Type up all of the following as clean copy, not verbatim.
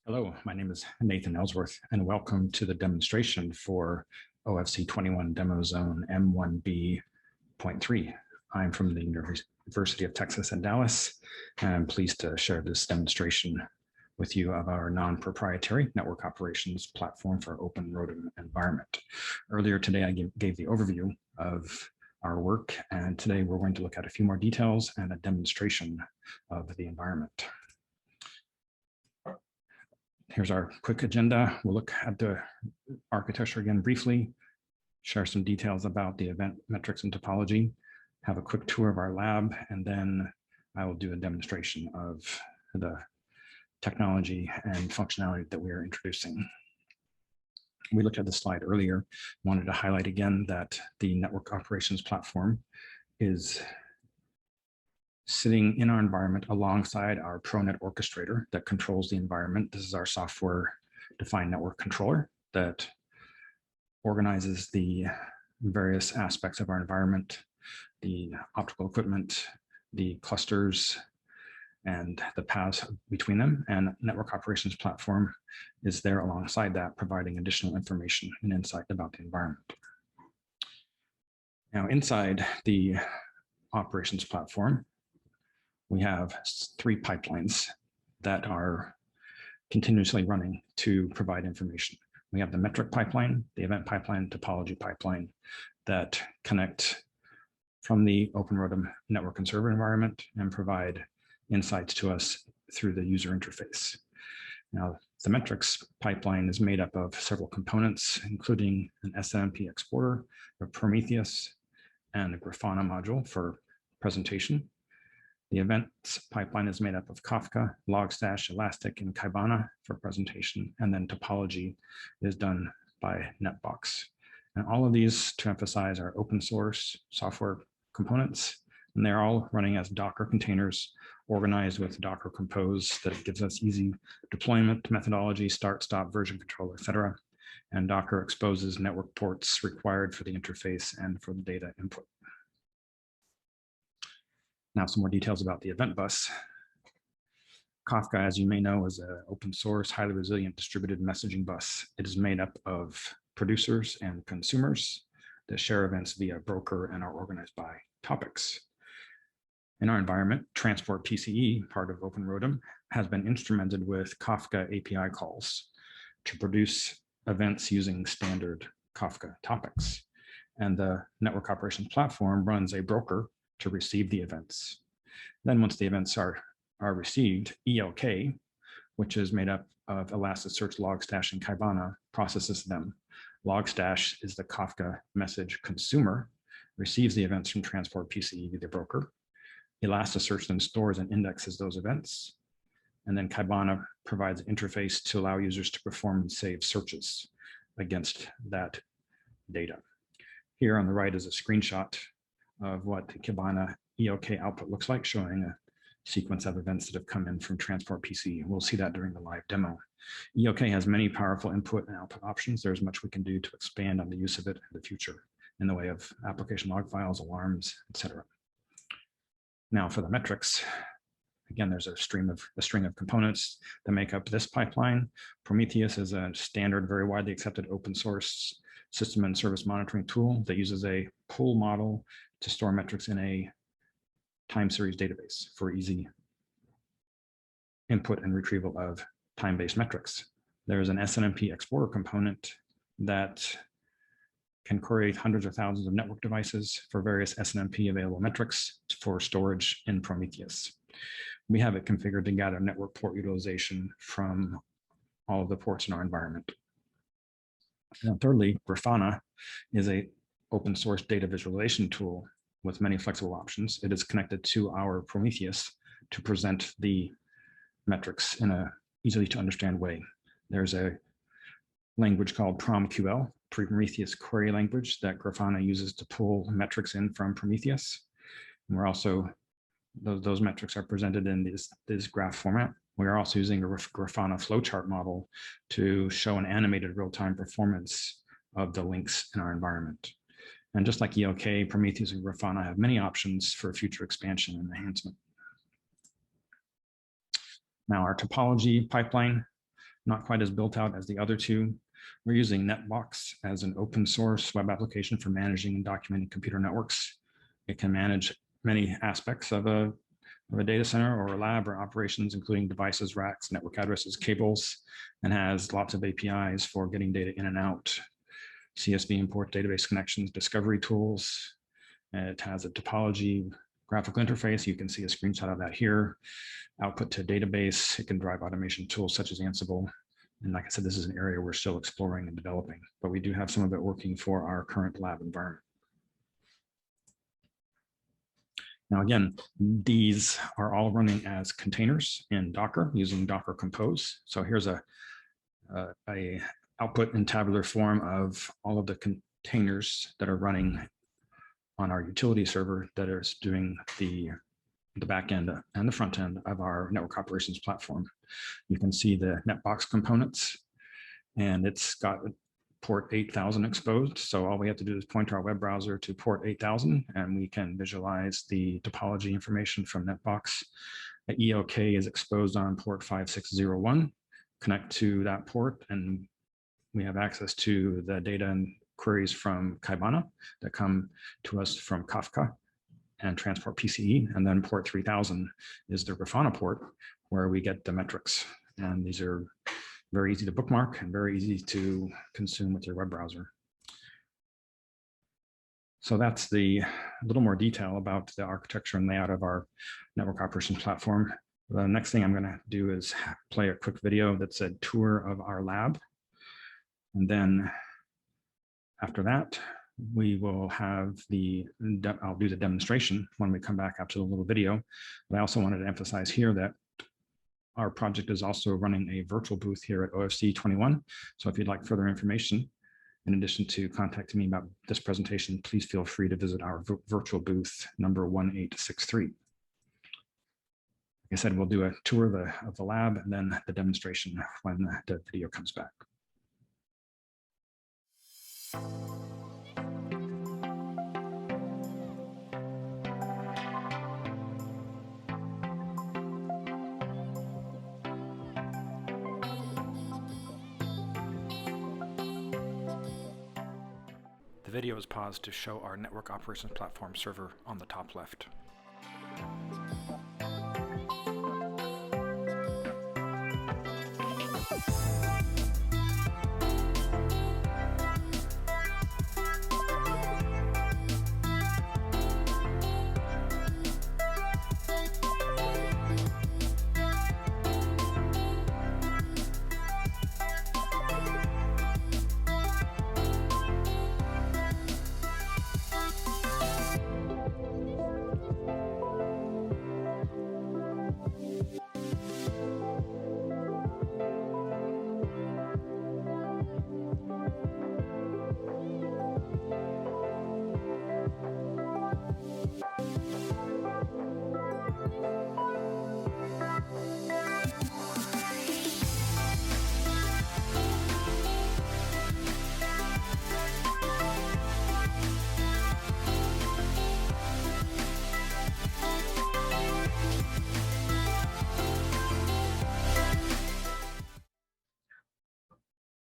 Hello, my name is Nathan Ellsworth, and welcome to the demonstration for OFC 21 Demo Zone M1B.3. I'm from the University of Texas at Dallas, and I'm pleased to share this demonstration with you of our non-proprietary network operations platform for OpenROADM environment. Earlier today, I gave the overview of our work, and today we're going to look at a few more details and a demonstration of the environment. Here's our quick agenda. We'll look at the architecture again briefly, share some details about the event metrics and topology, have a quick tour of our lab, and then I will do a demonstration of the technology and functionality that we are introducing. We looked at the slide earlier, wanted to highlight again that the network operations platform is sitting in our environment alongside our ProNet orchestrator that controls the environment. This is our software-defined network controller that organizes the various aspects of our environment, the optical equipment, the clusters, and the paths between them. And network operations platform is there alongside that, providing additional information and insight about the environment. Now, inside the operations platform, we have 3 pipelines that are continuously running to provide information. We have the metric pipeline, the event pipeline, topology pipeline that connect from the OpenROADM network and server environment and provide insights to us through the user interface. Now, the metrics pipeline is made up of several components, including an SNMP exporter, a Prometheus, and a Grafana module for presentation. The events pipeline is made up of Kafka, Logstash, Elastic, and Kibana for presentation, and then topology is done by Netbox. And all of these, to emphasize, are open source software components, and they're all running as Docker containers organized with Docker Compose that gives us easy deployment methodology, start, stop, version control, etc. And Docker exposes network ports required for the interface and for the data input. Now, some more details about the event bus. Kafka, as you may know, is an open source, highly resilient distributed messaging bus. It is made up of producers and consumers that share events via broker and are organized by topics. In our environment, Transport PCE, part of OpenROADM, has been instrumented with Kafka API calls to produce events using standard Kafka topics. And the network operations platform runs a broker to receive the events. Then once the events are received, ELK, which is made up of Elasticsearch, Logstash, and Kibana, processes them. Logstash is the Kafka message consumer, receives the events from Transport PCE via the broker. Elasticsearch then stores and indexes those events. And then Kibana provides an interface to allow users to perform and save searches against that data. Here on the right is a screenshot of what the Kibana ELK output looks like, showing a sequence of events that have come in from Transport PCE. We'll see that during the live demo. ELK has many powerful input and output options. There's much we can do to expand on the use of it in the future in the way of application log files, alarms, etc. Now for the metrics, again, there's a string of components that make up this pipeline. Prometheus is a standard, very widely accepted open source system and service monitoring tool that uses a pool model to store metrics in a time series database for easy input and retrieval of time-based metrics. There's an SNMP exporter component that can query hundreds of thousands of network devices for various SNMP available metrics for storage in Prometheus. We have it configured to gather network port utilization from all of the ports in our environment. And thirdly, Grafana is an open source data visualization tool with many flexible options. It is connected to our Prometheus to present the metrics in an easily to understand way. There's a language called PromQL, Prometheus query language, that Grafana uses to pull metrics in from Prometheus. And we're also, those metrics are presented in this graph format. We are also using a Grafana flowchart model to show an animated real-time performance of the links in our environment. And just like ELK, Prometheus and Grafana have many options for future expansion and enhancement. Now, our topology pipeline not quite as built out as the other two. We're using NetBox as an open source web application for managing and documenting computer networks. It can manage many aspects of a data center or a lab or operations, including devices, racks, network addresses, cables, and has lots of APIs for getting data in and out. CSV import, database connections, discovery tools. It has a topology graphical interface. You can see a screenshot of that here. Output to database. It can drive automation tools such as Ansible. And like I said, this is an area we're still exploring and developing, but we do have some of it working for our current lab environment. Now, again, these are all running as containers in Docker using Docker Compose. So here's a output in tabular form of all of the containers that are running on our utility server that is doing the back end and the front end of our network operations platform. You can see the NetBox components, and it's got port 8000 exposed. So all we have to do is point our web browser to port 8000, and we can visualize the topology information from NetBox. The EOK is exposed on port 5601. Connect to that port, and we have access to the data and queries from Kibana that come to us from Kafka and transport PCE. And then port 3000 is the Grafana port where we get the metrics. And these are very easy to bookmark and very easy to consume with your web browser. So that's a little more detail about the architecture and layout of our network operations platform. The next thing I'm going to do is play a quick video that's a tour of our lab. And then after that, we will have I'll do the demonstration when we come back after the little video. But I also wanted to emphasize here that our project is also running a virtual booth here at OFC 21. So if you'd like further information, in addition to contacting me about this presentation, please feel free to visit our virtual booth number 1863. Like I said, we'll do a tour of the lab and then the demonstration when the video comes back. The video is paused to show our network operations platform server on the top left.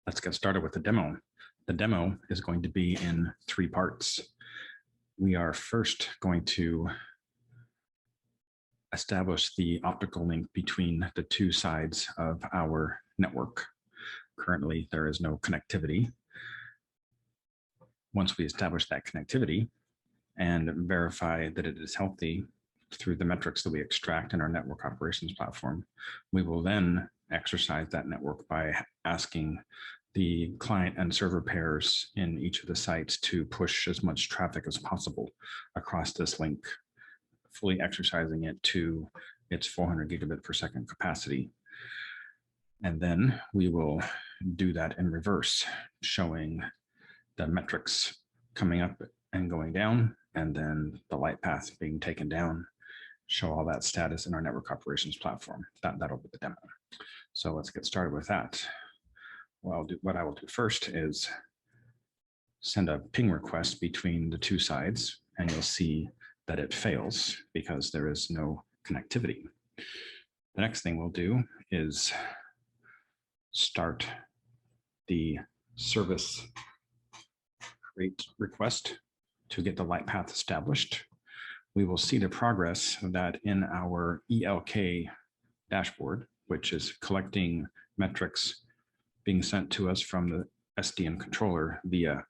Let's get started with the demo. The demo is going to be in 3 parts. We are first going to establish the optical link between the 2 sides of our network. Currently, there is no connectivity. Once we establish that connectivity and verify that it is healthy through the metrics that we extract in our network operations platform, we will then exercise that network by asking the client and server pairs in each of the sites to push as much traffic as possible across this link, fully exercising it to its 400 gigabit per second capacity. And then we will do that in reverse, showing the metrics coming up and going down, and then the light path being taken down, show all that status in our network operations platform. That'll be the demo. So let's get started with that. What I will do first is send a ping request between the 2 sides, and you'll see that it fails because there is no connectivity. The next thing we'll do is start the service create request to get the light path established, we will see the progress of that in our ELK dashboard, which is collecting metrics being sent to us from the SDN controller via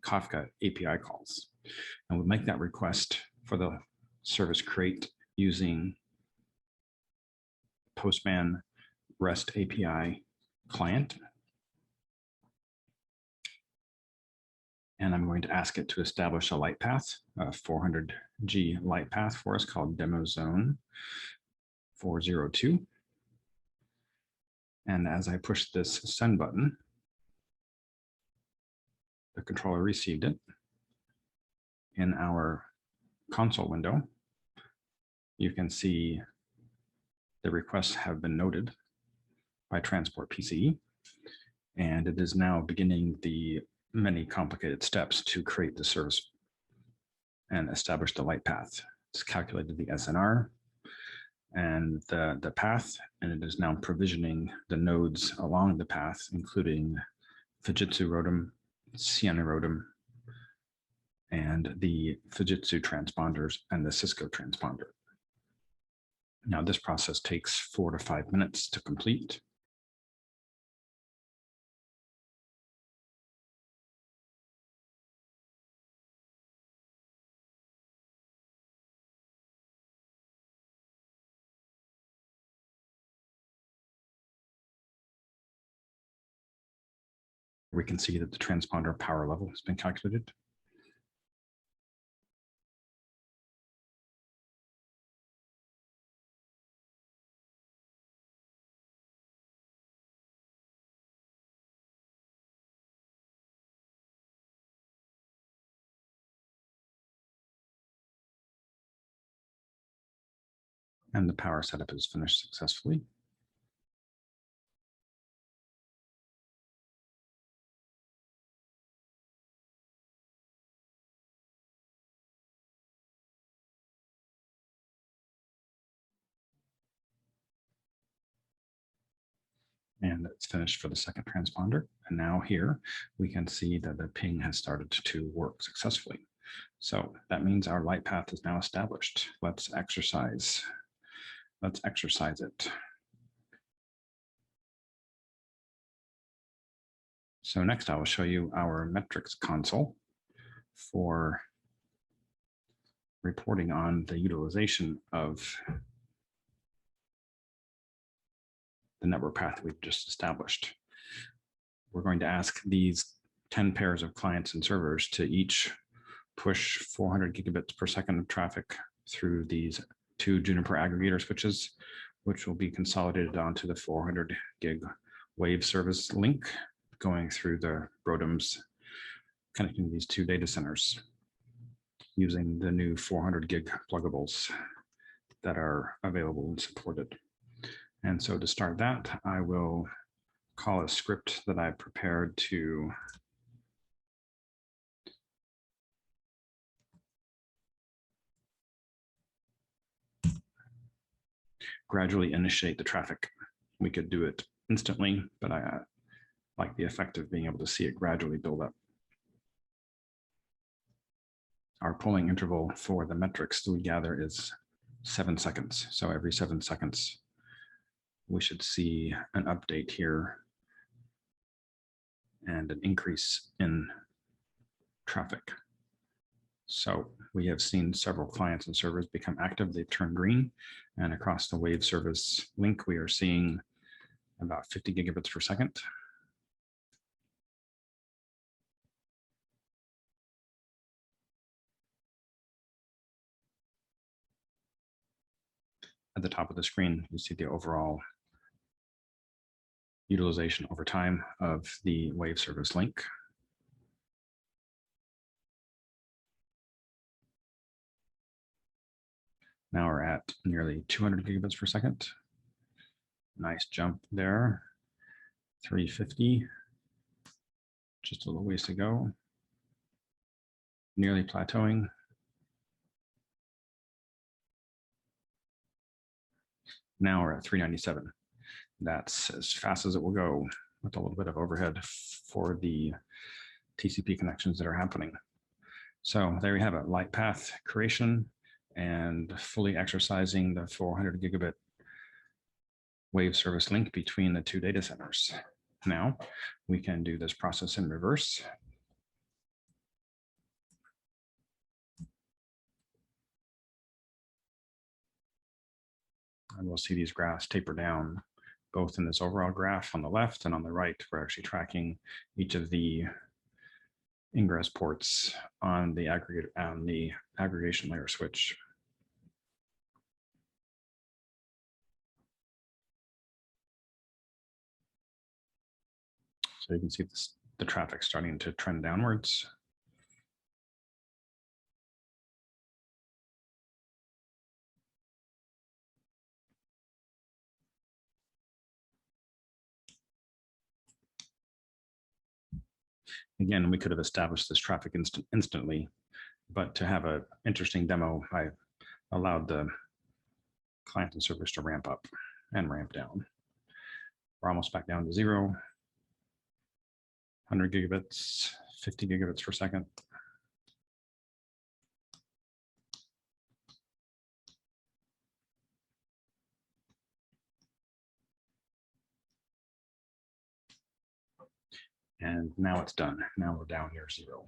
Kafka API calls. And we'll make that request for the service create using Postman REST API client. And I'm going to ask it to establish a light path, a 400G light path for us called demo zone 402. And as I push this send button, the controller received it. In our console window, you can see the requests have been noted by Transport PCE, and it is now beginning the many complicated steps to create the service and establish the light path. It's calculated the SNR and the path, and it is now provisioning the nodes along the path, including Fujitsu ROADM, Sienna ROADM, and the Fujitsu transponders and the Cisco transponder. Now, this process takes 4 to 5 minutes to complete. We can see that the transponder power level has been calculated. And the power setup is finished successfully. And it's finished for the second transponder. And now here we can see that the ping has started to work successfully. So that means our light path is now established. Let's exercise it. So next I will show you our metrics console for reporting on the utilization of the network path we've just established. We're going to ask these 10 pairs of clients and servers to each push 400 gigabits per second of traffic through these 2 Juniper aggregator switches, which will be consolidated onto the 400 gig wave service link going through the ROADMs connecting these 2 data centers using the new 400 gig pluggables that are available and supported. And so to start that, I will call a script that I prepared to gradually initiate the traffic. We could do it instantly, but I like the effect of being able to see it gradually build up. Our polling interval for the metrics that we gather is 7 seconds. So every 7 seconds, we should see an update here and an increase in traffic. So we have seen several clients and servers become active. They've turned green, and across the wave service link, we are seeing about 50 gigabits per second. At the top of the screen, you see the overall utilization over time of the wave service link. Now we're at nearly 200 gigabits per second. Nice jump there. 350, just a little ways to go. Nearly plateauing. Now we're at 397. That's as fast as it will go with a little bit of overhead for the TCP connections that are happening. So there you have it, light path creation and fully exercising the 400 gigabit wave service link between the two data centers. Now we can do this process in reverse. And we'll see these graphs taper down, both in this overall graph on the left and on the right. We're actually tracking each of the ingress ports on the aggregation layer switch. So you can see the traffic starting to trend downwards. Again, we could have established this traffic instantly, but to have an interesting demo, I allowed the client and servers to ramp up and ramp down. We're almost back down to 0, 100 gigabits, 50 gigabits per second. And now it's done. Now we're down near 0.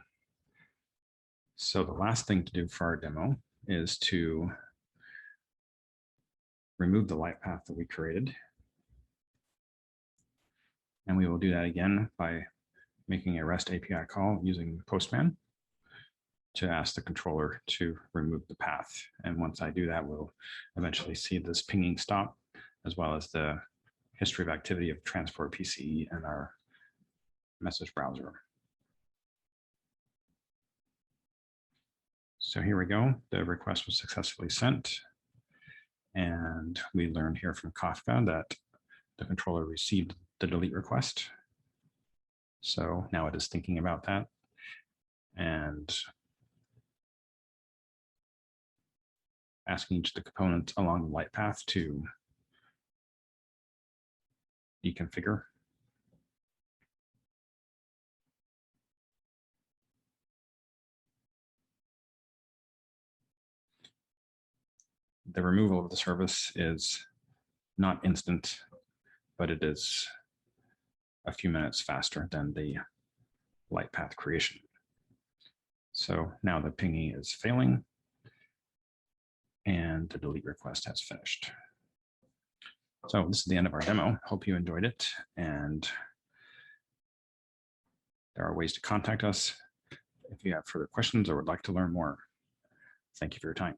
So the last thing to do for our demo is to remove the light path that we created. And we will do that again by making a REST API call using Postman to ask the controller to remove the path. And once I do that, we'll eventually see this pinging stop, as well as the history of activity of transport PCE and our message browser. So here we go. The request was successfully sent. And we learned here from Kafka that the controller received the delete request. So now it is thinking about that and asking each of the components along the light path to deconfigure. The removal of the service is not instant, but it is a few minutes faster than the light path creation. So now the pinging is failing and the delete request has finished. So this is the end of our demo. Hope you enjoyed it. And there are ways to contact us if you have further questions or would like to learn more. Thank you for your time.